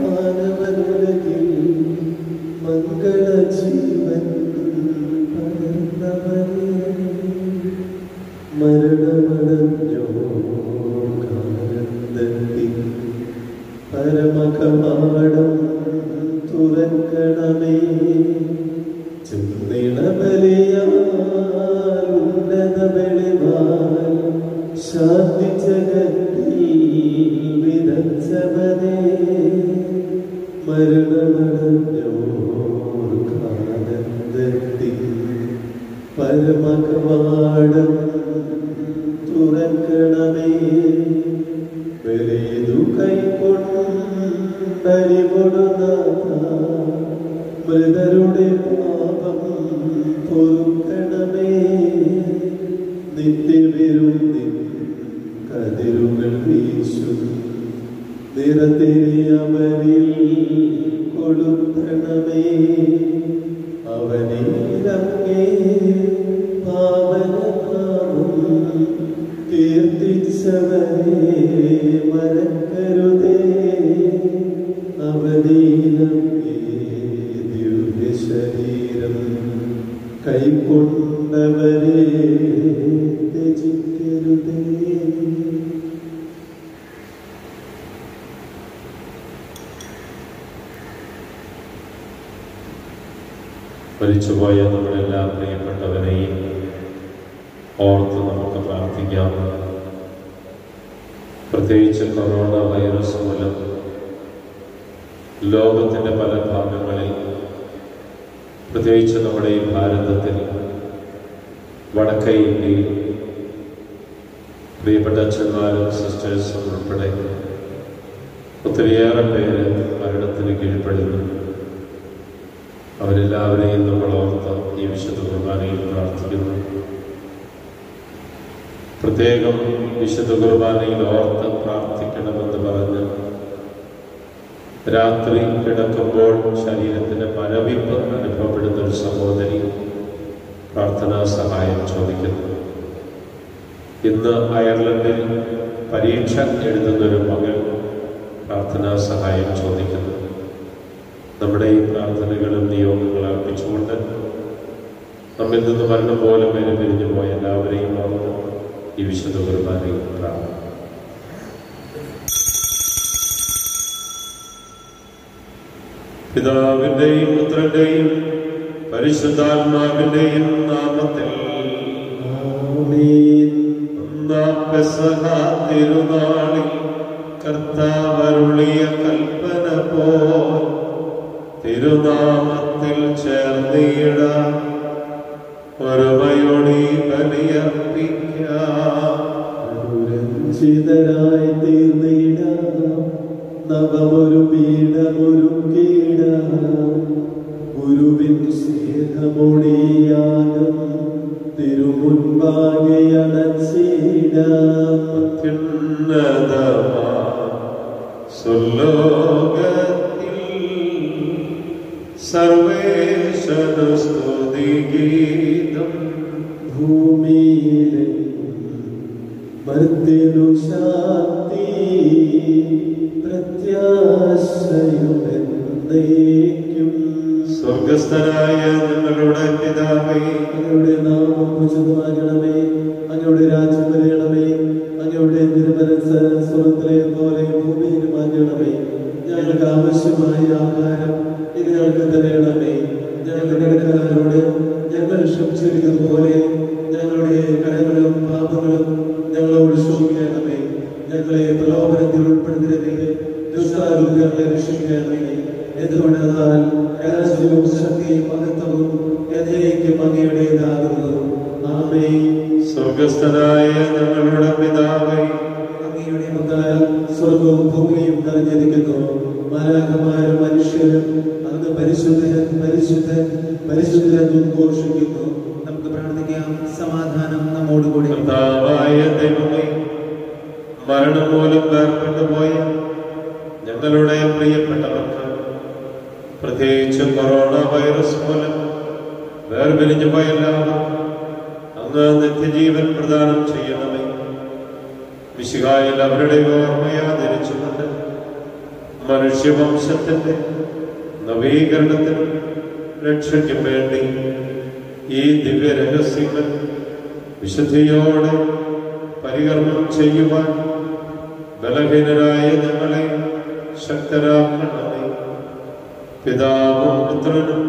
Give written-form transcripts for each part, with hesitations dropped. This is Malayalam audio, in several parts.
മാനവനുലകിൽ മംഗളജീവൻ പകർന്നവനേ, മരണമടഞ്ഞോർക്കാനന്ദത്തിൽ പരമകവാടം തുറക്കണമേ. ചെന്നിടബലിയാൽ ഉന്നത വെളിവാൽ ശാന്തി ജഗത്തിൽ വിതച്ചവനേ, മരണമടഞ്ഞോർക്കാനന്ദത്തിൽ പരമകവാടം തുറക്കണമേ. വെളിതു കൈക്കൊണ്ടരികൊടുന്ന മൃതരുടെ പാപം പൊറുക്കണമേ. നിത്യവിരുന്നിൻ കതിരുകൾ വീശും നിറതിരിയവരിൽ കൊളുത്തണമേ. അവനിലങ്ങേ പാവനനാമം കീർത്തിച്ചവരെ മറക്കരുതേ. അവനിലങ്ങേ ദിവ്യശരീരം കൈക്കൊണ്ടവരെ ത്യജിക്കരുതേ. മരിച്ചുപോയ നമ്മളെല്ലാ പ്രിയപ്പെട്ടവരെയും ഓർത്ത് നമുക്ക് പ്രാർത്ഥിക്കാം. പ്രത്യേകിച്ച് കൊറോണ വൈറസ് മൂലം ലോകത്തിൻ്റെ പല ഭാഗങ്ങളിൽ, പ്രത്യേകിച്ച് നമ്മുടെ ഈ ഭാരതത്തിൽ വടക്കേ ഇന്ത്യയിൽ പ്രിയപ്പെട്ട അച്ഛന്മാരും സിസ്റ്റേഴ്സും ഉൾപ്പെടെ ഒത്തിരിയേറെ പേര് മരണത്തിന് കീഴ്പ്പെടുന്നു. അവരെല്ലാവരെയും നമ്മൾ ഓർത്ത് ഈ വിശുദ്ധ കുർബാനയിൽ പ്രാർത്ഥിക്കുന്നു. പ്രത്യേകം വിശുദ്ധ കുർബാനയിൽ ഓർത്ത് പ്രാർത്ഥിക്കണമെന്ന് പറഞ്ഞ് രാത്രി കിടക്കുമ്പോൾ ശരീരത്തിന് മരവിപ്പ് അനുഭവപ്പെടുന്ന ഒരു സഹോദരി പ്രാർത്ഥനാ സഹായം ചോദിക്കുന്നു. ഇന്ന് അയർലൻഡിൽ പരീക്ഷ എഴുതുന്നൊരു മകൾ പ്രാർത്ഥനാ സഹായം ചോദിക്കുന്നു. നമ്മുടെ ഈ പ്രാർത്ഥനകളും നിയോഗങ്ങളും അർപ്പിച്ചുകൊണ്ട് നമ്മിൽ നിന്ന് മരണം പോലും വരെ പിരിഞ്ഞു പോയ എല്ലാവരെയും ഓർത്ത് ഈ വിശുദ്ധ കുർബാനയിൽ പ്രാർത്ഥന. പിതാവിന്റെയും പുത്രന്റെയും പരിശുദ്ധാത്മാവിന്റെയും നാമത്തിൽ ഒന്നാം പെസഹ തിരുനാളിൽ കർത്താവരുളിയ കൽപ്പന പോൽ തിരുനാമത്തിൽ ചേർന്നിടാം, ഒരുമയോടി ബലിയർപ്പിക്കാം. അനുരഞ്ജിതരായി തീർന്നിടാം, നവമൊരു പീഠമൊരുക്കിടാം. ഗുരുവിൻ സ്നേഹമൊടിയാകും തിരുമുൻപാകെ അണച്ചിടാം. അത്യുന്നതമാ സുലോകത്തിൽ സർവേശ്വര സ്തുതിഗീതം. ഭൂമിയിലെ മർത്യനു ശാന്തി പ്രത്യാശയുമെന്നേക്കും. സ്വർഗസ്ഥനായ ഞങ്ങളുടെ പിതാവേ, അങ്ങയുടെ നാമം പൂജിതമാകണമേ. അങ്ങയുടെ രാജ്യം വരണമേ. അങ്ങയുടെ തിരുമനസ്സ് സ്വർഗ്ഗത്തിലെ പോലെ ഭൂമിയിലുമാകണമേ. ഞങ്ങൾക്ക് ആവശ്യമായ ആഹാരം ഇത് ഞങ്ങൾക്ക് തരണമേ. ഞങ്ങളുടെ കടക്കാരോട് ഞങ്ങൾ ക്ഷമിച്ചിരിക്കുന്നത് പോലെ ഞങ്ങളുടെ കടങ്ങളും പാപങ്ങളും ഞങ്ങളോട് ക്ഷമിക്കണമേ. ഞങ്ങളെ പ്രലോഭനത്തിൽ ഉൾപ്പെടുത്തരുതേ, ദുഷ്ടാരൂപ ഞങ്ങളെ രക്ഷിക്കണമേ. എന്തുകൊണ്ടെന്നാൽ രാജ്യവും ശക്തിയും മഹത്വവും എന്നേക്കും അങ്ങയുടേതാകുന്നു. ആമേൻ. സ്വർഗസ്ഥനായ ഞങ്ങളുടെ പിതാവേ, അങ്ങയുടെ മുഖാൽ സ്വർഗവും ഭൂമിയും നിറഞ്ഞിരിക്കുന്നു. മാലാഖമാരും മനുഷ്യരും അങ്ങ് പരിശുദ്ധൻ പരിശുദ്ധൻ പരിശുദ്ധൻ ഉദ്ഘോഷിക്കുന്നു. നമുക്ക് പ്രാർത്ഥിക്കാം. സമാധാനം നമ്മോടുകൂടി. കർത്താവായ ദൈവമേ, മരണം മൂലം വേർപെട്ടുപോയ ഞങ്ങളുടെ പ്രിയപ്പെട്ടവർക്ക്, പ്രത്യേകിച്ച് കൊറോണ വൈറസ് മൂലം വേർപിരിഞ്ഞു പോയ എല്ലാവർക്കും അങ്ങ് നിത്യജീവൻ പ്രദാനം ചെയ്യണമേ. മിശിഹായിൽ അവരുടെ ഓർമ്മയെ ആദരിച്ചുകൊണ്ട് മനുഷ്യവംശത്തിന്റെ നവീകരണത്തിനും രക്ഷയ്ക്കും വേണ്ടി ഈ ദിവ്യരഹസ്യങ്ങൾ വിശുദ്ധിയോടെ പരികർമ്മം ചെയ്യുവാൻ ബലഹീനരായ ഞങ്ങളെ ശക്തരാക്കണമേ. പിതാവും പുത്രനും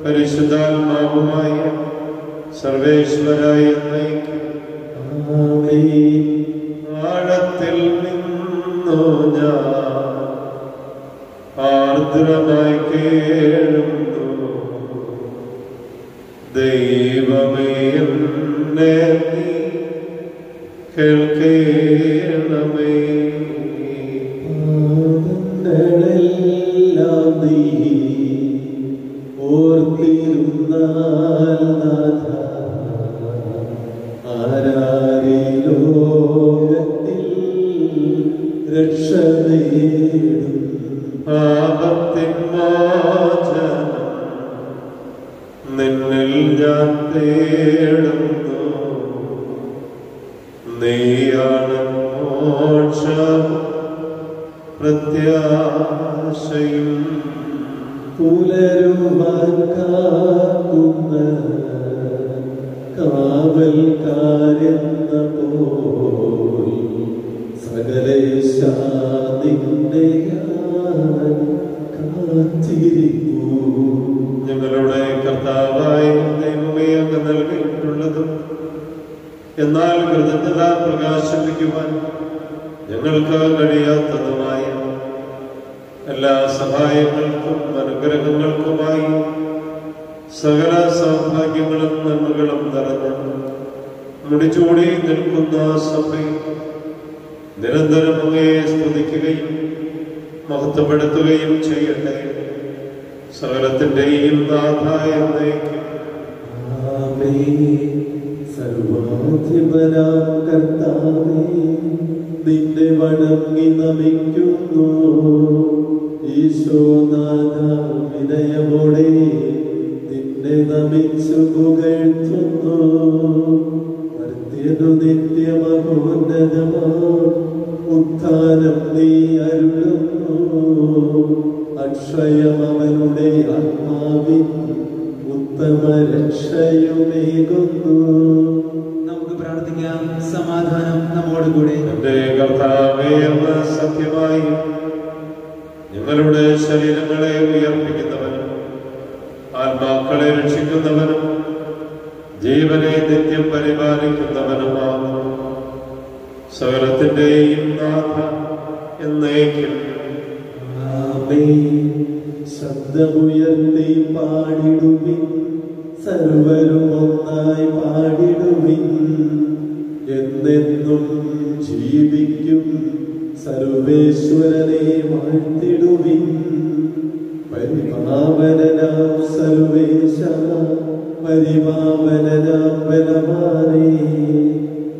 പരിശുദ്ധാത്മാവുമായ സർവേശ്വരായ എന്നേക്കും ആഴത്തിൽ നിന്നു ഞാൻ ആർദ്രമായി കേഴുന്നു, ദൈവമേ എന്നെ നീ കേൾക്കേണമേ. നിന്നിൽ ഞാൻ തേടുന്നു, നീയാണ് മോക്ഷം പ്രത്യാശയും. പുലരുവാൻ കാക്കുന്ന കാവൽക്കാരെന്ന പോൽ സകലേശാ നിന്നെ ഞാൻ കാത്തിരിക്കൂ. ഞങ്ങളുടെ കർത്താവായ ദൈവമേ, അങ്ങ് നൽകിയിട്ടുള്ളതും എന്നാൽ കൃതജ്ഞത പ്രകാശിപ്പിക്കുവാൻ ഞങ്ങൾക്ക് കഴിയാത്തതുമായ എല്ലാ സഹായങ്ങൾക്കും അനുഗ്രഹങ്ങൾക്കുമായി സകല സൗഭാഗ്യങ്ങളും നന്മകളും നിറഞ്ഞ മുടിച്ചൂടി നിൽക്കുന്ന സഭയിൽ നിരന്തരം അങ്ങയെ സ്തുതിക്കുകയും മഹത്വപ്പെടുത്തുകയും ചെയ്യട്ടെ. സകലത്തിന്റെയും നാഥായ എന്നേക്കും സർവാധിപനാം കർത്താവേ, നിന്നെ വണങ്ങി നമിക്കുന്നു. ഈശോനാഥ, വിനയമോടെ നിന്നെ നമിച്ചു പുകഴ്ത്തുന്നു. മർത്യനു നിത്യമഹോന്നതമാ ഉത്ഥാനം നീ അരുളുന്നു. അക്ഷയം അവനുടെ ആത്മാവിൻ ഉത്തമ രക്ഷയുമേകുന്നു. നമുക്ക് പ്രാർത്ഥിക്കാം. സമാധാനം നമ്മോടുകൂടെ. എന്റെ കർത്താവേ, അങ്ങ് സത്യമായി ഞങ്ങളുടെ ശരീരങ്ങളെ ഉയർപ്പിക്കുന്നവനും ആത്മാക്കളെ രക്ഷിക്കുന്നവനും ജീവനെ നിത്യം പരിപാലിക്കുന്നവനുമാകുന്നു. സകലത്തിന്റെയും നാഥ എന്നേക്കും ശബ്ദമുയർത്തി പാടിടുവിൻ, സർവരും ഒന്നായി പാടിടുവിൻ. എന്നെന്നും ജീവിക്കും സർവേശ്വരനെ വാഴ്ത്തിടുവിൻ. പരിപാവനനാം സർവേശ, പരിപാവനനാം ബലവാനേ,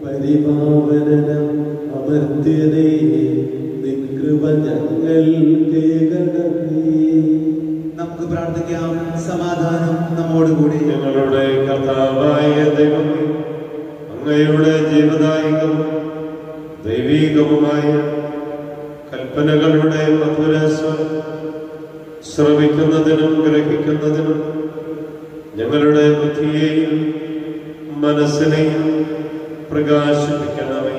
പരിപാവനനാം അമർത്യനേ, നിൻ കൃപ ഞങ്ങൾ കേൾക്കണമേ. നമുക്ക് പ്രാർത്ഥിക്കാം. സമാധാനം നമ്മോടുകൂടി. ഞങ്ങളുടെ കർത്താവായ ദൈവമേ, അങ്ങയുടെ ജീവദായകവും ദൈവീകവുമായ കൽപ്പനകളുടെ മധുരസ്വരം ശ്രവിക്കുന്നതിനും ഗ്രഹിക്കുന്നതിനും ഞങ്ങളുടെ ബുദ്ധിയെയും മനസ്സിനെയും പ്രകാശിപ്പിക്കണമേ.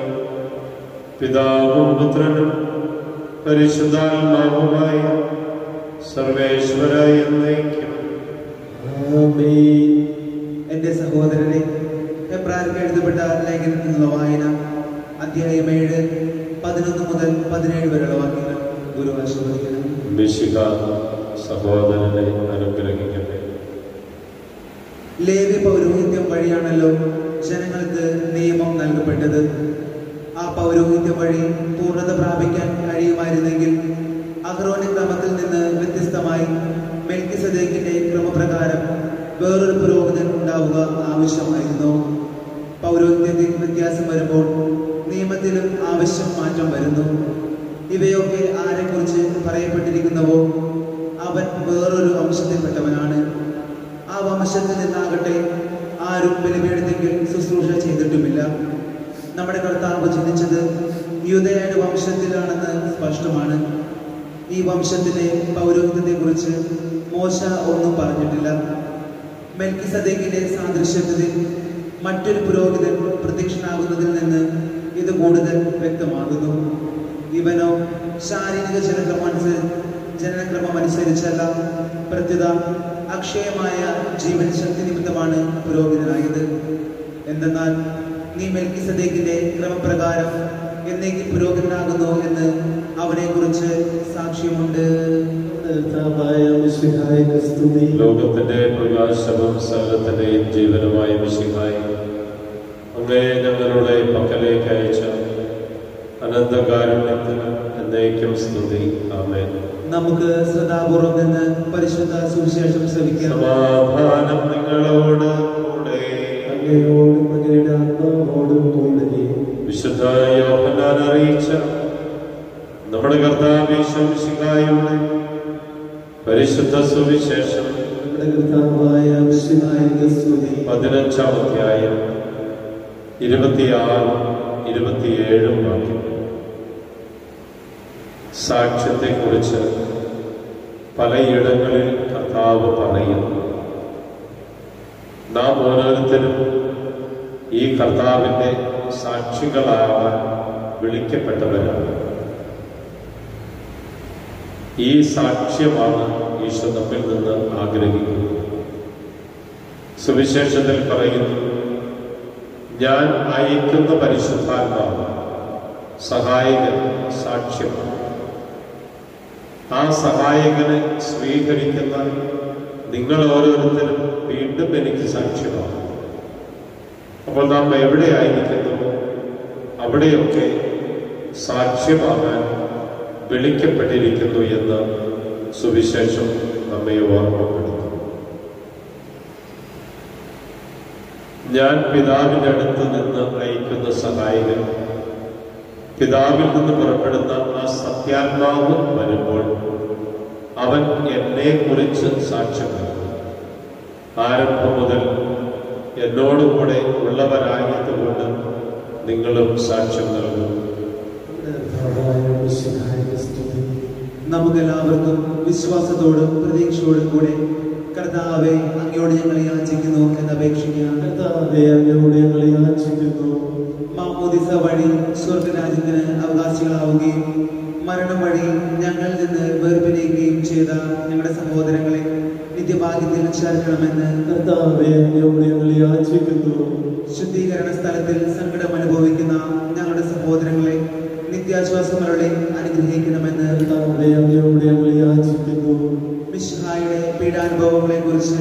പിതാവും പുത്രനും പരിശുദ്ധാത്മാവുമായ സർവേശ്വരായ എന്നേക്കും ആമേൻ. എന്റെ സഹോദരരെ, എബ്രായർക്ക് എഴുതപ്പെട്ട ലേഖനത്തിൽ നിന്നുള്ള വായന അധ്യായം 7, 11 മുതൽ 17 വരെയുള്ള വാക്യങ്ങൾ ഗുരുവാശീർവദിക്കണം. മിശിഹ സഹോദരനെ അനുഗ്രഹിക്കട്ടെ. ലേവ്യ പൗരോഹിത്യം വഴിയാണല്ലോ ജനങ്ങൾക്ക് നിയമം നൽകപ്പെട്ടത്. ആ പൗരോഹിത്യം വഴി പൂർണ്ണത പ്രാപിക്കാൻ കഴിയുമായിരുന്നെങ്കിൽ അഹ്റോന്റെ ക്രമത്തിൽ നിന്ന് വ്യത്യസ്തമായി മെൽക്കിസദേക്കിന്റെ ക്രമപ്രകാരം വേറൊരു പുരോഹിതൻ ഉണ്ടാവുക ആവശ്യമായിരുന്നു. പൗരോഹിത്യത്തിൽ വ്യത്യാസം വരുമ്പോൾ നിയമത്തിലും ആവശ്യം മാറ്റം വരുന്നു. ഇവയൊക്കെ ആരെക്കുറിച്ച് പറയപ്പെട്ടിരിക്കുന്നുവോ അവൻ വേറൊരു വംശത്തിൽപ്പെട്ടവനാണ്. ആ വംശത്തിൽ നിന്നാകട്ടെ ആരും ബലിപീഠത്തിൽ ശുശ്രൂഷ ചെയ്തിട്ടുമില്ല. നമ്മുടെ കർത്താവ് ചിന്തിച്ചത് യൂദയായുടെ വംശത്തിലാണെന്ന് സ്പഷ്ടമാണ്. ഈ വംശത്തിന്റെ പൗരോഹിത്യത്തെക്കുറിച്ച് മോശ ഒന്നും പറഞ്ഞിട്ടില്ല. മെൽക്കിസദേക്കിന്റെ സാദൃശ്യത്തിൽ മറ്റൊരു പുരോഹിതൻ പ്രത്യക്ഷനാകുന്നതിൽ നിന്ന് ഇത് കൂടുതൽ വ്യക്തമാകുന്നു. ഇവനോ ശാരീരിക ജനനക്രമം അനുസരിച്ചല്ല, പ്രത്യുത അക്ഷയമായ ജീവൻ ശക്തി നിമിത്തമാണ് പുരോഹിതനായത്. എന്തെന്നാൽ നീ മെൽക്കിസദേക്കിന്റെ ക്രമപ്രകാരം എന്നേക്കും പുരോഹിതനാകുന്നു എന്ന് അവനെ കുറിച്ച് സാക്ഷ്യമുണ്ട്. ലോകത്തിന്റെ പ്രകാശവും സകലത്തിന്റെയും ജീവനുമായ മിശിഹായി, അങ്ങേ ഞങ്ങളുടെ പക്കലേക്ക് അയച്ച അനന്തകാരുണ്യത്തിന് എന്നേക്കും സ്തുതി. ആമേൻ. നമുക്ക് ശ്രദ്ധാപൂർവം നിന്ന് പരിശുദ്ധ സുവിശേഷം ശ്രവിക്കാം. സമാധാനം നിങ്ങളോട് കൂടെ. വിശുദ്ധ യോഹന്നാൻ അറിയിച്ച നമ്മുടെ കർത്താവ് യേശു മിശിഹായുടെ പരിശുദ്ധ സുവിശേഷം 15-ാം അധ്യായം 26-27 വാക്യം. സാക്ഷ്യത്തെക്കുറിച്ച് പലയിടങ്ങളിൽ കർത്താവ് പറയുന്നു. നാം ഓരോരുത്തരും ഈ കർത്താവിന്റെ സാക്ഷികളാവാൻ വിളിക്കപ്പെട്ടവരാണ്. ഈ സാക്ഷ്യമാണ് ഈശോ നമ്മിൽ നിന്ന് ആഗ്രഹിക്കുന്നത്. സുവിശേഷത്തിൽ പറയുന്നു, ഞാൻ അയക്കുന്ന പരിശുദ്ധാത്മാവ് സഹായകൻ സാക്ഷ്യമാണ്. ആ സഹായകനെ സ്വീകരിക്കുന്ന നിങ്ങൾ ഓരോരുത്തരും വീണ്ടും എനിക്ക് സാക്ഷ്യമാണ്. അപ്പോൾ നാം എവിടെയായിരിക്കുന്നു അവിടെയൊക്കെ സാക്ഷ്യമാകാൻ വിളിക്കപ്പെട്ടിരിക്കുന്നു എന്ന് സുവിശേഷം നമ്മെ ഓർമ്മപ്പെടുത്തുന്നു. ഞാൻ പിതാവിൻ്റെ അടുത്ത് നിന്ന് അയക്കുന്ന സഹായകൻ, പിതാവിൽ നിന്ന് പുറപ്പെടുന്ന ആ സത്യാത്മാവ് വരുമ്പോൾ അവൻ എന്നെ കുറിച്ച് സാക്ഷ്യം നൽകും. ആരംഭം മുതൽ എന്നോടുകൂടെ ഉള്ളവരായതുകൊണ്ട് നിങ്ങളും സാക്ഷ്യം നൽകും. നമുക്കെല്ലാവർക്കും വിശ്വാസത്തോടും പ്രതീക്ഷയോടും കൂടെ കർത്താവെ അങ്ങയോട് ഞങ്ങളെ യാചിക്കുന്നു എന്നപേക്ഷിക്കാം. മാമോദിസ വഴി സ്വർഗരാജ്യത്തിന് അവകാശികളാവുകയും മരണം വഴി ഞങ്ങളിൽ നിന്ന് വേർപിരിയുകയും ചെയ്ത ഞങ്ങളുടെ സഹോദരങ്ങളെ നിത്യഭാഗ്യത്തിൽ ചേർക്കണമെന്ന് ശുദ്ധീകരണ സ്ഥലത്തിൽ സങ്കടം അനുഭവിക്കുന്ന ഞങ്ങളുടെ സഹോദരങ്ങളെ നിത്യാശ്വാസങ്ങളുടെ അനുഗ്രഹിക്കണമെന്ന് മിശിഹായുടെ പീഡാനുഭവങ്ങളെ കുറിച്ച്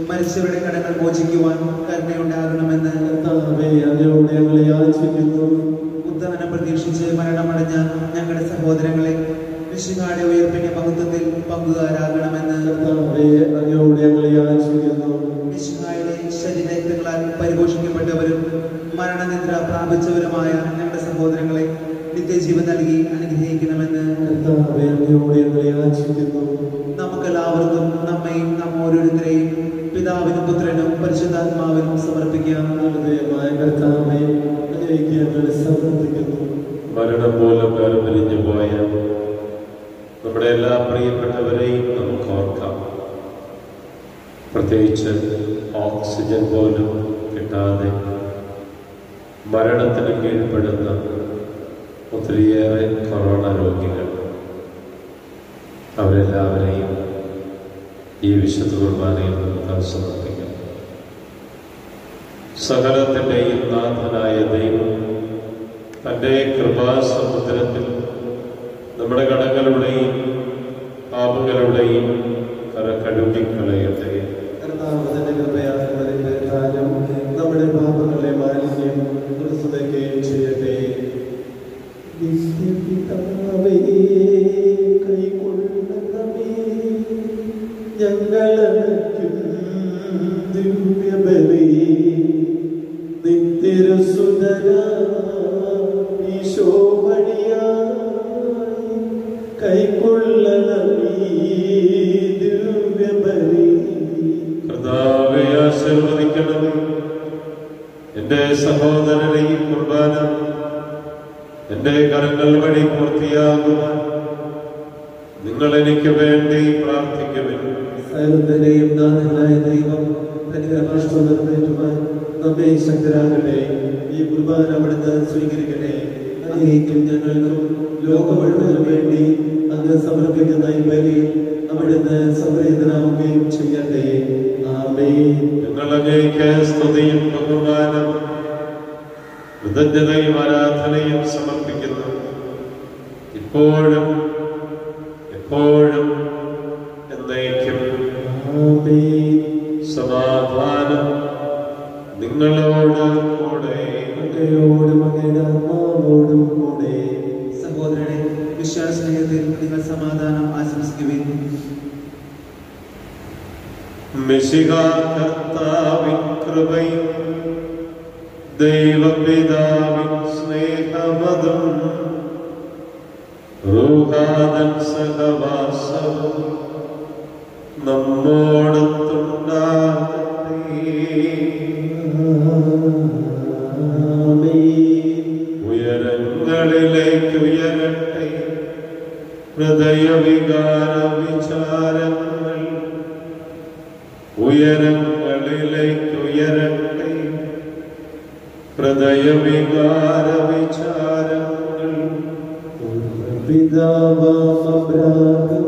മരിച്ചവരുടെ കടങ്ങൾ മോചിക്കുവാൻ കരുണയുണ്ടാകണമെന്ന് ഉദ്ധാനം പ്രതീക്ഷിച്ച് മരണമടഞ്ഞ ഞങ്ങളുടെ സഹോദരങ്ങളെ മിശിഹായുടെ ഉയർപ്പിന്റെ മഹത്വത്തിൽ പങ്കുകാരാകണമെന്ന് മിശിഹായുടെ ശരീരങ്ങളാൽ പരിപോഷിക്കപ്പെട്ടവരും മരണനിദ്ര പ്രാപിച്ചവരുമായ ഞങ്ങളുടെ സഹോദരങ്ങളെ നിത്യജീവൻ നൽകി അനുഗ്രഹിക്കണമെന്ന് നമുക്കെല്ലാവർക്കും നമ്മയും നാം ഓരോരുത്തരെയും പിതാവിനും പുത്രനും പരിശുദ്ധാത്മാവിനും സമർപ്പിക്കാം. മരണം മൂലം വേർപിരിഞ്ഞു പോയ നമ്മുടെ എല്ലാ പ്രിയപ്പെട്ടവരെയും നമുക്ക് ഓർക്കാം. പ്രത്യേകിച്ച് ഓക്സിജൻ പോലും കിട്ടാതെ മരണത്തിന് കീഴ്പ്പെടുന്ന ഒത്തിരിയേറെ കൊറോണ രോഗികൾ, അവരെല്ലാവരെയും ഈ വിശുദ്ധ കുർബാനയിൽ നമുക്ക് സമർപ്പിക്കാം. സകലത്തിൻ്റെയും നാഥനായ ദൈവം തൻ്റെ കൃപാസമുദ്രത്തിൽ നമ്മുടെ കടങ്ങളുടെയും പാപങ്ങളുടെയും കര കഴുകിക്കളയട്ടെ. നമ്മുടെ പാപങ്ങളെ മാലിന്യം നിർത്തുകയും ചെയ്യട്ടെ. നിത്യപിതാവേ കൈക്കൊള്ളണമേ, ഞങ്ങളടയ്ക്കും ദിവ്യബലി നിത്യരസുതരാ വഴിയായി കൈക്കൊള്ളണമേ ദിവ്യബലി. കർത്താവേ ആശീർവദിക്കണമേ. എന്റെ സഹോദരനെ ഈ കുർബാന എന്റെ കരങ്ങൾ വഴി പൂർത്തിയാകുവാൻ നിങ്ങൾ എനിക്ക് വേണ്ടി പ്രാർത്ഥിക്കുവിൻ. സകലത്തിന്റെയും നാഥനായ ദൈവം തന്റെ പ്രശ്നമാൻ നമ്മെ ശക്തരാകട്ടെ. ഈ കുർബാന അവിടുന്ന് സ്വീകരിക്കട്ടെ. അങ്ങേക്കും ഞങ്ങൾക്കും ലോകമുഴുവനും വേണ്ടി അങ്ങ് സമർപ്പിക്കുന്ന ഈ ബലി അവിടുന്ന് സംപ്രീതനാവുകയും ചെയ്യട്ടെ. ആമേൻ. നിങ്ങൾ അങ്ങേക്ക് സ്തുതിയും ബഹുമാനം കൃതജ്ഞതയും ആരാധനയും സമർപ്പിക്കുന്നു, ഇപ്പോഴും എപ്പോഴും എന്നേക്കും. ആമേൻ. സമാധാനം നിങ്ങളോട് കൂടെ. അങ്ങയോടും അങ്ങയുടെ ആത്മാവോടും കൂടെ. സഹോദരനെ, വിശ്വാസ സ്നേഹത്തിൽ നിങ്ങൾ സമാധാനം ആശംസിക്കുവിൻ. മിശിഹാ കർത്താവിൻ കൃപയും ദൈവപിതാവിൻ സ്നേഹമതും റൂഹാദൻ സഹവാസവും നമ്മോടൊത്തുണ്ടാകട്ടെ. ഉയരങ്ങളിലേക്ക് ഉയരട്ടെ ഹൃദയവികാര വിചാരങ്ങൾ, ഉയരങ്ങളിലേക്ക് ഉയരട്ടെ ഹൃദയവികാര വിചാരങ്ങൾ. പിതാവാം അബ്രാഹം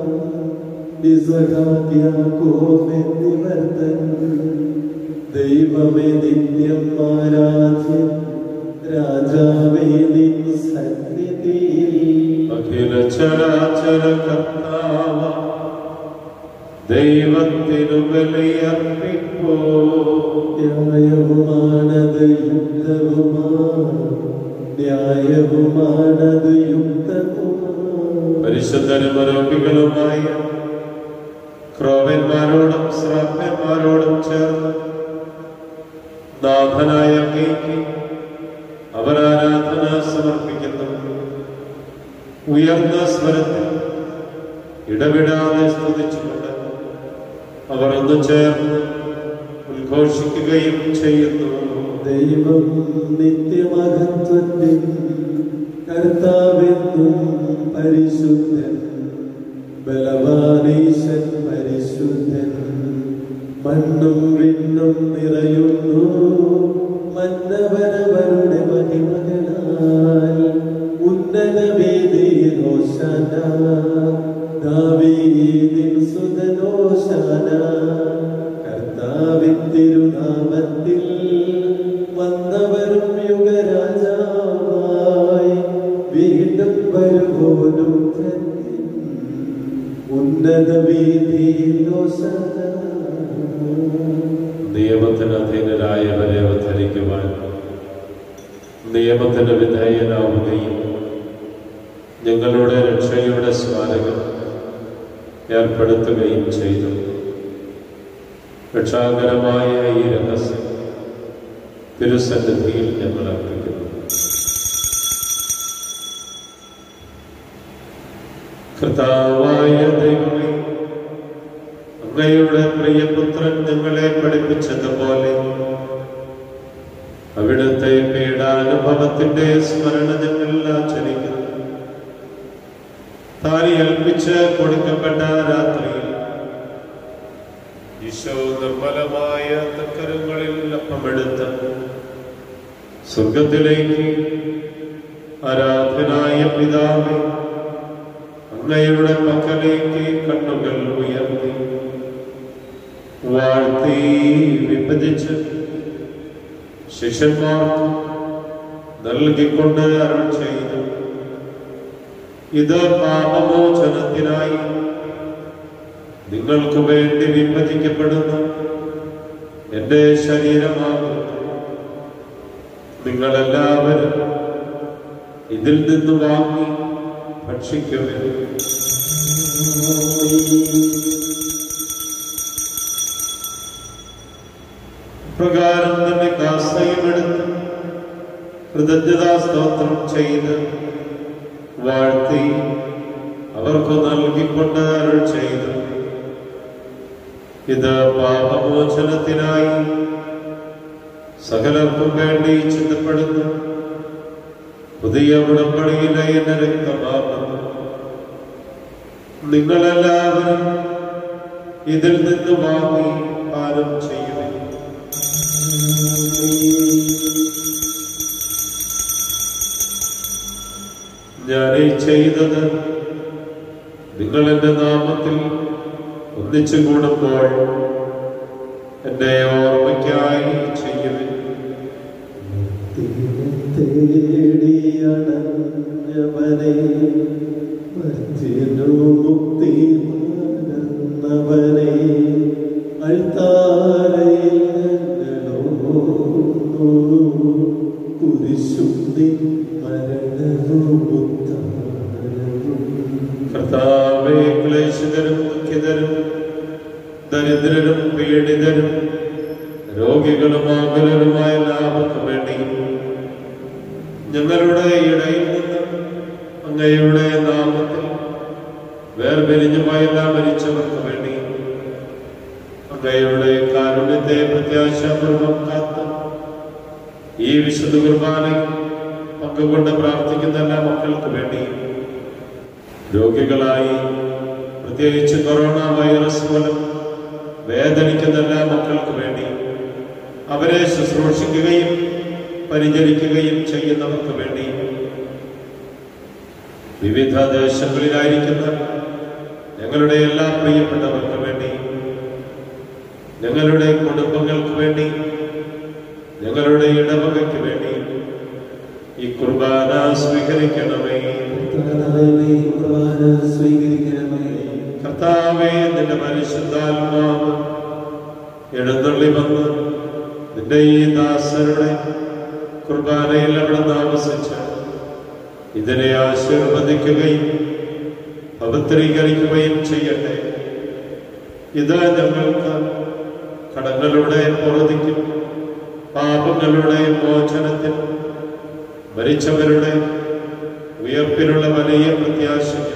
ഇസ്ഹാക്ക് യാക്കോബ് എന്നിവർ തൻ ദൈവമേ നിത്യം ആരാധ്യൻ, രാജാവേ നിൻ സന്നിധിയിൽ അഖില ചരാചര കർത്താവ ദൈവത്തിനു ബലിയർപ്പിപ്പോ. ന്യായവുമാണത് യുക്തവുമാണ്. പരിശുദ്ധരും ആരോഗ്യങ്ങളുമായ ക്രോവന്മാരോടും ശ്രാപ്പന്മാരോടും ചേർന്ന് നാഥനായ അങ്ങേക്ക് അവർ ആരാധന സമർപ്പിക്കുന്നു. ഉയർന്ന സ്വരത്തിൽ ഇടവിടാതെ സ്തുതിച്ചുകൊണ്ട് അവർ ഒന്ന് ചേർന്ന് ഉദ്ഘോഷിക്കുകയും ചെയ്യുന്നു. ദൈവം നിത്യമഹത്വത്തിൻ കർത്താവെന്നും പരിശുദ്ധൻ, ബലവാനീശൻ പരിശുദ്ധൻ. മണ്ണും വിണ്ണും നിറയുന്നു മന്നവനവരുടെ മഹിമകളാൽ. ഉന്നത വേദിയിൽ ഹോശാന, ദാവീദിൻ സുതൻ ഹോശാന. കർത്താവിൻ തിരുനാമത്തിൽ വന്നവരും യുഗരാജാവായി വീണ്ടും വരുവോനും ധന്യൻ. ഉന്നത വേദിയിൽ ഹോശാന. നിയമത്തിന് അധീനരായവരെ അവതരിക്കുവാൻ നിയമത്തിന് വിധേയനാവുകയും ഞങ്ങളുടെ രക്ഷയുടെ സ്മാരകം ഏർപ്പെടുത്തുകയും ചെയ്തു. രക്ഷാകരമായ ഈ രഹസ്യം തിരുസന്നിധിയിൽ ഞങ്ങൾ അർപ്പിക്കുന്നു. കർത്താവായ ദൈവമേ, അങ്ങയുടെ പ്രിയപുത്രൻ ഞങ്ങളെ പഠിപ്പിച്ചതുപോലെ അവിടുത്തെ പീഡാനുഭവത്തിന്റെ സ്മരണ ഞങ്ങൾ ആചരിക്കുന്നു. താലി ഏൽപ്പിച്ച് കൊടുക്കപ്പെട്ട രാത്രിയിൽ ഈശോ നിർമ്മലമായ തക്കരങ്ങളിൽ അപ്പമെടുത്ത് സ്വർഗത്തിലേക്ക് ആരാധനായ പിതാവേ, അങ്ങയുടെ പക്കലേക്ക് കണ്ണുകൾ ഉയർത്തി വാഴ്ത്തി വിഭജിച്ച് ശിഷ്യന്മാർക്ക് നൽകിക്കൊണ്ട് അരുൾ ചെയ്തു, ഇത് പാപമോചനത്തിനായി നിങ്ങൾക്ക് വേണ്ടി വിഭജിക്കപ്പെടുന്ന എന്റെ ശരീരമാകുന്നു. നിങ്ങളെല്ലാവരും ഇതിൽ നിന്ന് വാങ്ങി ഭക്ഷിക്കുവിൻ. പ്രകാരം തന്നെ കാസയുമെടുത്ത് കൃതജ്ഞതാ സ്തോത്രം ചെയ്ത് വാഴ്ത്തി അവർക്ക് നൽകിക്കൊണ്ട് അരുൾ ചെയ്തു, ഇത് പാപമോചനത്തിനായി സകലർക്കും വേണ്ടി ചിന്തപ്പെടുന്നു പുതിയ ഉടമ്പടിയിലെ എന്റെ രക്തമാകുന്നു. നിങ്ങളെല്ലാവരും ഇതിൽ നിന്ന് വാങ്ങി പാനം ചെയ്യുവിൻ. ഞാനീ ചെയ്തത് നിങ്ങൾ എന്റെ നാമത്തിൽ ഒന്നിച്ചു കൂടുമ്പോൾ എന്റെ ഓർമ്മയ്ക്കായി ചെയ്യുവിൻ. തേടിയണഞ്ഞവനെ മർത്യനു മുക്തി പകർന്നവനെ അൾത്താരയിൽ ഞങ്ങളോർക്കുന്നു. കുരിശും നിൻ മരണവും ഉത്ഥാനവും. കർത്താവേ, ക്ലേശിതരും ദുഃഖിതരും ദരിദ്രരും പീഡിതരും രോഗികളും ആകുലരുമായ എല്ലാവർക്കും വേണ്ടി ഞങ്ങളുടെ ഇടയിൽ നിന്ന് അങ്ങയുടെ നാമത്തിൽ വേർപിരിഞ്ഞുമായെല്ലാം മരിച്ചവർക്ക് വേണ്ടി അങ്ങയുടെ കാരുണ്യത്തെ പ്രത്യാശാപൂർവം കാത്ത് ഈ വിശുദ്ധ കുർബാനയിൽ പങ്കുകൊണ്ട് പ്രാർത്ഥിക്കുന്ന എല്ലാ മക്കൾക്ക് വേണ്ടി രോഗികളായി പ്രത്യേകിച്ച് കൊറോണ വൈറസ് മൂലം വേദനിക്കുന്ന എല്ലാ മക്കൾക്ക് വേണ്ടി അവരെ ശുശ്രൂഷിക്കുകയും പരിചരിക്കുകയും ചെയ്യുന്നവർക്ക് വേണ്ടി വിവിധ ദേശങ്ങളിലായിരിക്കുന്ന ഞങ്ങളുടെ എല്ലാ പ്രിയപ്പെട്ടവർക്ക് വേണ്ടി ഞങ്ങളുടെ കുടുംബങ്ങൾക്ക് വേണ്ടി ഞങ്ങളുടെ ഇടവകയ്ക്ക് വേണ്ടി ഈ കുർബാന സ്വീകരിക്കണമേ. കർത്താവേ, നിന്റെ പരിശുദ്ധാത്മാവ് എഴുന്നള്ളി വന്ന് നിന്റെ ഈ ദാസരുടെ കുർബാനയിൽ അവിടെ താമസിച്ച് ഇതിനെ ആശീർവദിക്കുകയും പവിത്രീകരിക്കുകയും ചെയ്യട്ടെ. ഇത് ഞങ്ങൾക്ക് കടങ്ങളുടെ പൊറുതിക്കും പാപങ്ങളുടെ മോചനത്തിനും മരിച്ചവരുടെ ഉയർപ്പിനുള്ള വലിയ പ്രത്യാശയ്ക്കും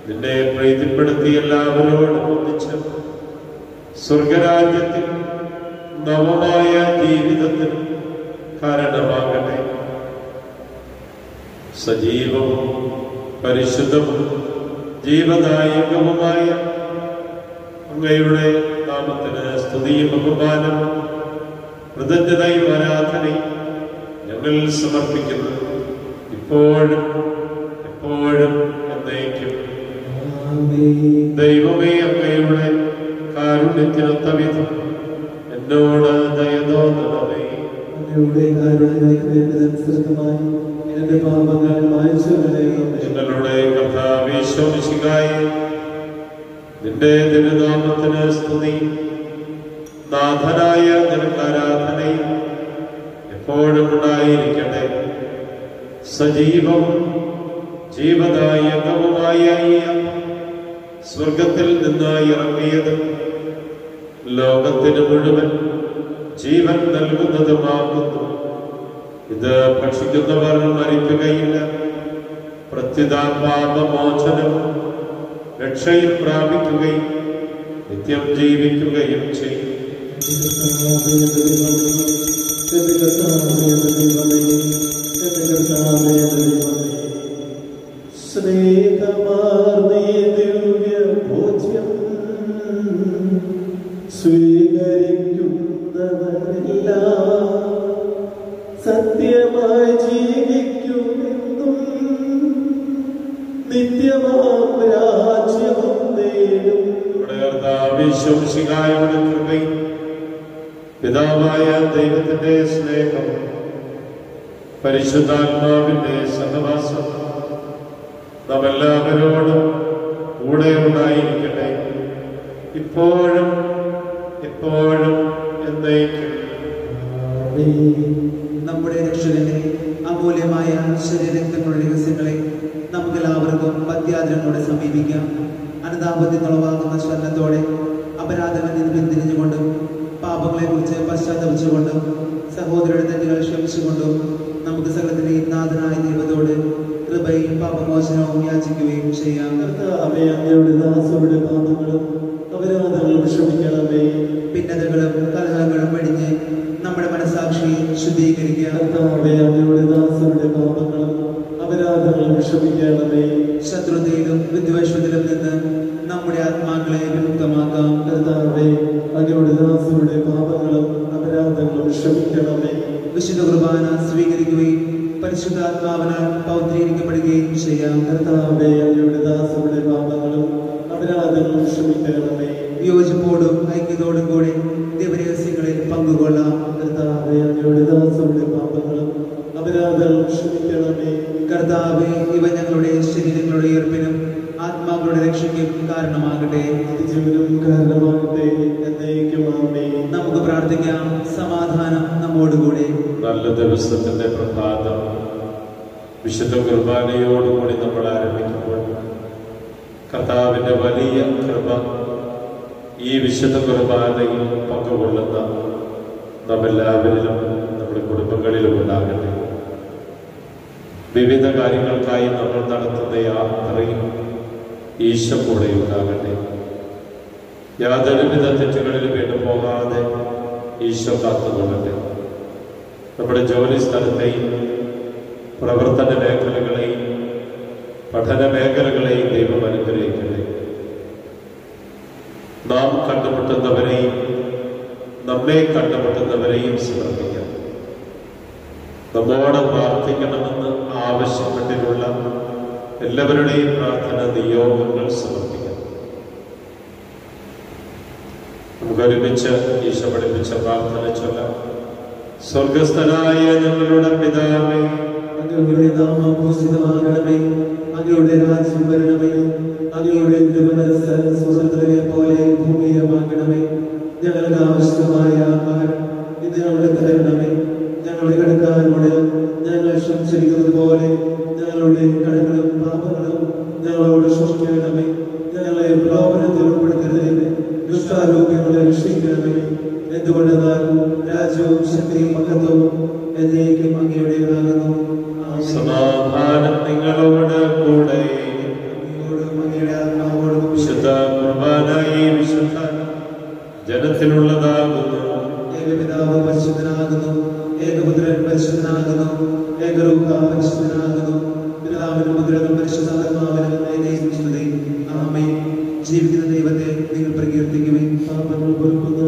നിന്നെ പ്രീതിപ്പെടുത്തി എല്ലാവരോടും ഒന്നിച്ച് സ്വർഗരാജ്യത്തിൽ നവമായ ജീവിതത്തിന് കാരണമാകട്ടെ. സജീവവും പരിശുദ്ധവും ജീവദായകവുമായ അങ്ങയുടെ നാമത്തിന് സ്തുതിയും ബഹുമാനവും കൃതജ്ഞതയും ആരാധനയും ഞങ്ങൾ സമർപ്പിക്കുന്നു, ഇപ്പോഴും എപ്പോഴും എന്നേക്കും. ദൈവമേ, അങ്ങയുടെ കാരുണ്യത്തിനൊത്ത വിധം എന്നോട് ദയ തോന്നണമേ. എന്റെ പാപങ്ങൾ മായ്ച്ചു കളയണമേ. ഞങ്ങളുടെ കർത്താവേ ഈശോമിശിഹായേ, നിന്റെ തിരുനാമത്തിന് സ്തുതി, നാഥനായ നിനക്ക് ആരാധനയും എപ്പോഴും ഉണ്ടായിരിക്കട്ടെ. സജീവവും ജീവദായകവുമായ ഈ സ്വർഗത്തിൽ നിന്ന് ഇറങ്ങിയത് ലോകത്തിന് മുഴുവൻ ജീവൻ നൽകുന്നതുമാകുന്നു. ഇത് ഭക്ഷിക്കുന്നവർ മരിക്കുകയില്ല, പ്രത്യുത പാപമോചനവും രക്ഷയും പ്രാപിക്കുകയും നിത്യം ജീവിക്കുകയും ചെയ്യും. സ്നേഹമാർന്നീ ദിവ്യ ഭോജ്യം സ്വീകരിക്കുന്നവരെല്ലാം സത്യമായി ജീവിക്കുമെന്നും നിത്യമാം രാജ്യവും നേടും. ഈശോമിശിഹായുടെ കൃപയും പിതാവായ ദൈവത്തിന്റെ സ്നേഹം പരിശുദ്ധാത്മാവിന്റെ സഹവാസം നാം എല്ലാവരോടും കൂടെ ഉണ്ടായിരിക്കട്ടെ, ഇപ്പോഴും എപ്പോഴും എന്നേക്കും. നമ്മുടെ രക്ഷകന്റെ അമൂല്യമായ ശരീരരക്തങ്ങളുടെ രഹസ്യങ്ങളെ നമുക്കെല്ലാവർക്കും പത്യാദരങ്ങളോടെ സമീപിക്കാം. അനുതാപത്തിനുളവാകുന്ന ശ്രദ്ധത്തോടെ അപരാധങ്ങളിൽ നിന്ന് പിന്തിരിഞ്ഞുകൊണ്ടും പാപങ്ങളെ കുറിച്ച് പശ്ചാത്തപിച്ചുകൊണ്ടും സഹോദരരുടെ തെറ്റുകൾ ക്ഷമിച്ചുകൊണ്ടും നമുക്ക് സകലത്തിന്റെയും നാഥനായ ദൈവത്തോട് കൃപയും പാപമോചനവും യാചിക്കുകയും ചെയ്യാം. കർത്താവേ, അങ്ങയുടെ ദാസരുടെ പാപങ്ങളും അപരാധങ്ങളും ക്ഷമിക്കണമേ. ഭിന്നതകളും കലഹങ്ങളും വെടിഞ്ഞ് നമ്മുടെ മനസ്സാക്ഷിയെ ശുദ്ധീകരിക്കുക. കർത്താവേ, അങ്ങയുടെ ദാസരുടെ പാപങ്ങളും അപരാധങ്ങളും ക്ഷമിക്കണമേ. ശത്രുതയിലും വിദ്വേഷത്തിലും നിന്ന് നമ്മുടെ ആത്മാക്കളെ വിമുക്തമാക്കാം. കർത്താവേ, അങ്ങയുടെ ദാസരുടെ പാപങ്ങളും അപരാധങ്ങളും ക്ഷമിക്കണമേ. വിശുദ്ധ കുർബാന സ്വീകരിക്കുകയും പരിശുദ്ധാത്മാവിനാൽ പൗത്രീകരിക്കപ്പെടുകയും ചെയ്യാം. കർത്താവേ, അങ്ങയുടെ ദാസരുടെ പാപങ്ങളും അപരാധങ്ങളും ക്ഷമിക്കണമേ. യോജിപ്പോടും ഐക്യത്തോടും കൂടി ദിവരഹസ്യങ്ങളിൽ പങ്കുകൊള്ളാം. കർത്താവേ, അങ്ങയുടെ ദാസരുടെ പാപങ്ങളും അപരാധങ്ങളും ക്ഷമിക്കണമേ. കർത്താവേ, ഇവ ഞങ്ങളുടെ ശരീരങ്ങളുടെ ഉയർപ്പിനും ആത്മാക്കളുടെ രക്ഷയ്ക്കും കാരണമാകട്ടെ. ജീവനും കാരണമാകട്ടെ. എന്നേക്കും ആമേൻ. നമുക്ക് പ്രാർത്ഥിക്കാം. സമാധാനം നമ്മോടുകൂടെ. നല്ല ദിവസത്തിന്റെ പ്രഭാതം വിശുദ്ധ കുർബാനയോടുകൂടി നമ്മൾ ആരംഭിക്കുമ്പോൾ കർത്താവിന്റെ വലിയ കൃപ ഈ വിശുദ്ധ കുർബാനയിൽ പങ്കുകൊള്ളുന്ന നമ്മെല്ലാവരിലും നമ്മുടെ കുടുംബങ്ങളിലും ഉണ്ടാകട്ടെ. വിവിധ കാര്യങ്ങൾക്കായി നമ്മൾ നടത്തുന്ന യാത്രയിൽ ഈശോ കൂടെ ഉണ്ടാകട്ടെ. യാതൊരുവിധ തെറ്റുകളിൽ വീണു പോകാതെ ഈശോ കാത്തുകൊള്ളട്ടെ. നമ്മുടെ ജോലി സ്ഥലത്തെയും പ്രവർത്തന മേഖലകളെയും പഠന മേഖലകളെയും ദൈവം അനുഗ്രഹിക്കട്ടെ. നാം കണ്ടുമുട്ടുന്നവരെയും നമ്മെ കണ്ടുമുട്ടുന്നവരെയും സമർപ്പിക്കാം. നമ്മോട് പ്രാർത്ഥിക്കണമെന്ന് ആവശ്യപ്പെട്ടിട്ടുള്ള എല്ലാവരുടെയും പ്രാർത്ഥന നിയോഗങ്ങൾ സമർപ്പിക്കാം. നമുക്കൊരുമിച്ച് ഈശോ പഠിപ്പിച്ച പ്രാർത്ഥന ചൊല്ലാം. സ്വർഗസ്ഥനായ ഞങ്ങളുടെ പിതാവേ, അങ്ങയുടെ നാമം പൂജിതമാകണമേ. അങ്ങയുടെ രാജ്യം വരണമേ. അങ്ങയുടെ തിരുമനസ്സ് സ്വർഗ്ഗത്തിലെ പോലെ ഭൂമിയിലുമാകണമേ. ഞങ്ങൾക്ക് ആവശ്യമായ ആഹാരം ഇത് ഞങ്ങൾക്ക് തരണമേ. ഞങ്ങളുടെ കടക്കാരോട് ഞങ്ങൾ ക്ഷമിച്ചിരിക്കുന്നത് പോലെ ഞങ്ങളുടെ കടങ്ങളും പാപങ്ങളും ഞങ്ങളോട് ക്ഷമിക്കണമേ. ഞങ്ങളെ പ്രലോഭനത്തിൽ ഉൾപ്പെടുത്തരുതേ, ദുഷ്ടാരൂപ്യങ്ങളെ രക്ഷിക്കണമേ. എന്തുകൊണ്ടെന്നാൽ രാജ്യവും ശക്തിയും മഹത്വവും എന്നേക്കും അങ്ങയുടേതാകുന്നു. സമാധാനം നിങ്ങളോട് കൂടെ. വിശുദ്ധ കുർബാന ഈ വിശുദ്ധ ജനത്തിനുള്ളതാകുന്നു. ഏകപിതാവ് പരിശുദ്ധനാകുന്നു, ഏകപുത്രൻ പരിശുദ്ധനാകുന്നു, ഏകരൂപ പരിശുദ്ധനാകുന്നു. പിതാവിനും പുത്രനും പരിശുദ്ധാത്മാവിനും സ്തുതി. ആമേൻ. ജീവിക്കുന്ന ദൈവത്തെ നിങ്ങൾ പ്രകീർത്തിക്കുവിൻ. പാപങ്ങൾ പൊറുക്കുന്ന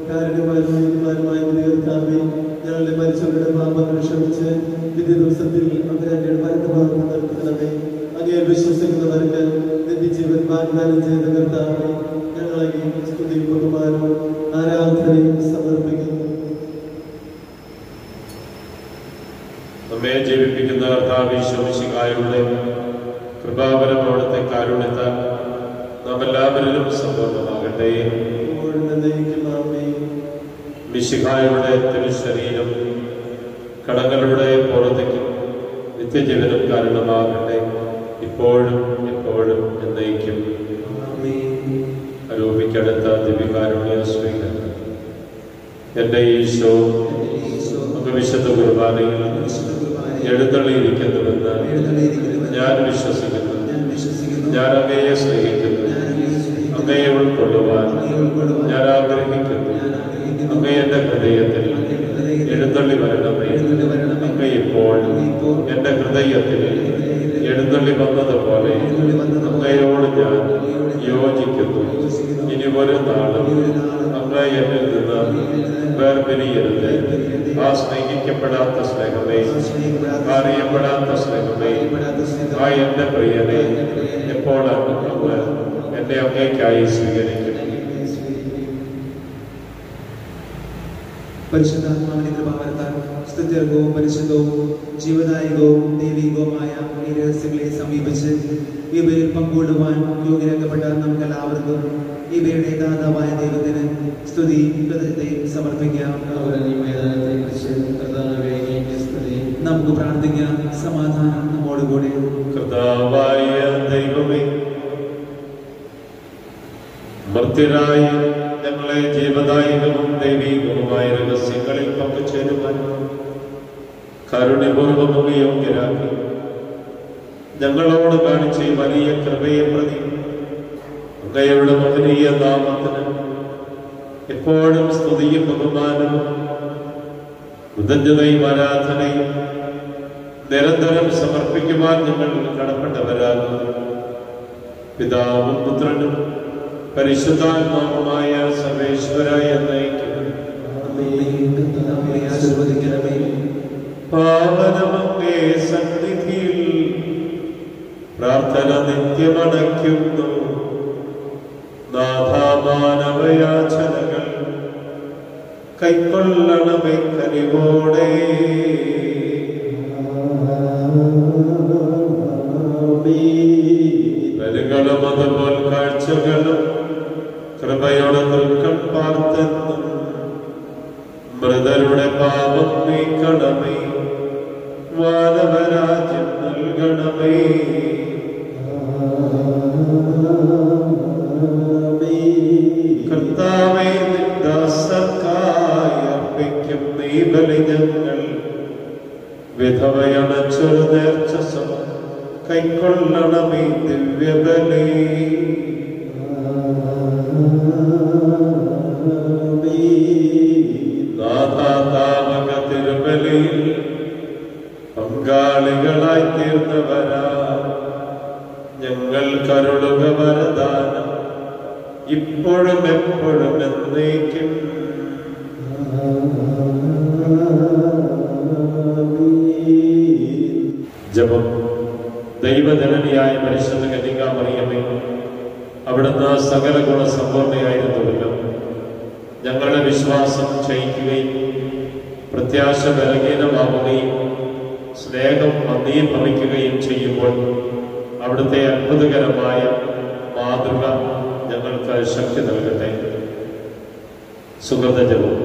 കാരണന്മാരുമായ കർത്താവേ, ഞങ്ങളുടെ മരിച്ചവരുടെ പാപങ്ങൾ ക്ഷമിച്ച് വിധി ദിവസത്തിൽ അവരങ്ങയുടെ വലത്തുഭാഗത്ത് നിർത്തണമേ. അങ്ങയെ വിശ്വസിക്കുന്നവർക്ക് നിത്യജീവൻ വാഗ്ദാനം ചെയ്ത കർത്താവേ, ഞങ്ങളെ സ്തുതിയും ബഹുമാനവും ആരാധനയും സമർപ്പിക്കുന്നു. നമ്മെ ജീവിപ്പിക്കുന്ന കർത്താവ് ഈശോ മിശിഹായുടെ കൃപാവരം അവിടുത്തെ കാരുണ്യത്താൽ നാം എല്ലാവരിലും സമ്പൂർണ്ണമാകട്ടെ. മിശിഹായുടെ തിരുശരീരം കടങ്ങളുടെ പുറത്തേക്കും നിത്യജീവനം കാരണമാകട്ടെ. ഇപ്പോഴും എപ്പോഴും എന്നേക്കും. ആരോപിക്കടുത്ത ദിവ്യകാരുണ്യ സ്വീകരണം. എന്റെ ഈശോ അങ്ങ് വിശുദ്ധ കുർബാനയിൽ എഴുന്നള്ളിയിരിക്കുന്നുവെന്ന് ഞാൻ വിശ്വസിക്കുന്നു. ഞാൻ അങ്ങയെ സ്നേഹിക്കുന്നു. അങ്ങയെ ഉൾക്കൊള്ളുവാൻ ഞാൻ ആഗ്രഹിക്കുന്നു. അങ്ങ് എന്റെ ഹൃദയത്തിൽ എഴുന്നള്ളി വരണമേ. അങ്ങ് ഇപ്പോൾ എന്റെ ഹൃദയത്തിൽ എഴുന്നള്ളി വന്നതുപോലെ അങ്ങയോട് ഞാൻ യോജിക്കുന്നു. ഇനി ഒരു നാളും അങ്ങ് എന്നിൽ നിന്ന് വേർപിരിയരുത്. ആ സ്നേഹിക്കപ്പെടാത്ത സ്നേഹമേ, അറിയപ്പെടാത്ത സ്നേഹമേ, ആ എന്റെ പ്രിയനെ എപ്പോൾ അങ്ങ് എന്നെ അങ്ങേക്കായി സ്വീകരിക്കും. പരിശുദ്ധാത്മാവിന്റെ കൃപാവരത്താൽ സ്തുത്യർഹവും പരിശുദ്ധവും ജീവദായകവും ദൈവികവുമായ ഈ രഹസ്യങ്ങളെ സമീപിച്ച് ഇവയിൽ പങ്കുകൊള്ളുവാൻ യോഗ്യരാക്കപ്പെട്ട നമുക്കെല്ലാവർക്കും ഇവയുടെ ദാതാവായ ദൈവത്തിന് സ്തുതി കൃതജ്ഞതയും സമർപ്പിക്കാം. നമുക്ക് പ്രാർത്ഥിക്കാം. സമാധാനം നമ്മോടുകൂടെ. കർത്താവായ ദൈവമേ, മർത്യരായി ഞങ്ങളെ ജീവദായകവും ദൈവീകവുമായ രഹസ്യങ്ങളിൽ പങ്കുചേരുവാൻ കാരുണ്യപൂർവ്വം യോഗ്യരാക്കി ഞങ്ങളോട് കാണിച്ച വലിയ കൃപയെ പ്രതി അങ്ങയുടെ മഹനീയ നാമത്തിന് എപ്പോഴും സ്തുതിയും ബഹുമാനവും കൃതജ്ഞതയും ആരാധനയും നിരന്തരം സമർപ്പിക്കുവാൻ ഞങ്ങൾ കടപ്പെട്ടവരാകുന്നു. പിതാവും പുത്രനും പരിശുദ്ധാത്മാവുമായ സർവേശ്വരായ എന്നേക്കും ആശീർവദിക്കണമേ. പാവനമങ്ങേ സന്നിധിയിൽ പ്രാർത്ഥന നിത്യമണയ്ക്കുന്നു. നാഥാമാനവയാചനകൾ കൈക്കൊള്ളണമേ കനിവോടെ. ബലികളും അതുപോൽ കാഴ്ചകളും കൃപയോടെ നിൽക്കൾ പാർത്തെന്നും മൃതരുടെ പാപം നീക്കണമേ. വാനവരാജ്യം നൽകണമേ. കർത്താവേ, ദാസർക്കായി അർപ്പിക്കും നീ ബലി ഞങ്ങൾ വിധവയണച്ചൊരു നേർച്ച കൈക്കൊള്ളണമേ ദിവ്യബലി. നാഥാതാവക തിരുബലിയിൽ പങ്കാളികളായി തീർന്നവരാ ഞങ്ങൾ കരുളുക വരദാനം ഇപ്പോഴും എപ്പോഴും എന്നേക്കും. ജപം. ദൈവജനനിയായ പരിശുദ്ധ കന്യകാമറിയമേ, അവിടുന്ന് സകല ഗുണസമ്പൂർണയായിരുന്നുവല്ലോ. ഞങ്ങളുടെ വിശ്വാസം ക്ഷയിക്കുകയും പ്രത്യാശ ബലഹീനമാവുകയും സ്നേഹം മന്ദീഭവിക്കുകയും ചെയ്യുമ്പോൾ അവിടുത്തെ അത്ഭുതകരമായ മാതൃക ഞങ്ങൾക്ക് ശക്തി നൽകട്ടെ. സുഗതജപം.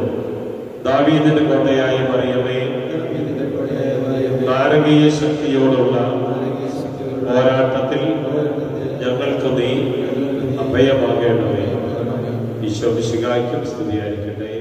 ദാവീദിന്റെ കോട്ടയായ മറിയമേ, നാരകീയ ശക്തിയോടുള്ള പോരാട്ടത്തിൽ ഞങ്ങൾക്ക് നീ അഭയമാകേണ്ടവേ. ഈശോ മിശിഹായ്ക്കും സ്തുതിയായിരിക്കട്ടെ.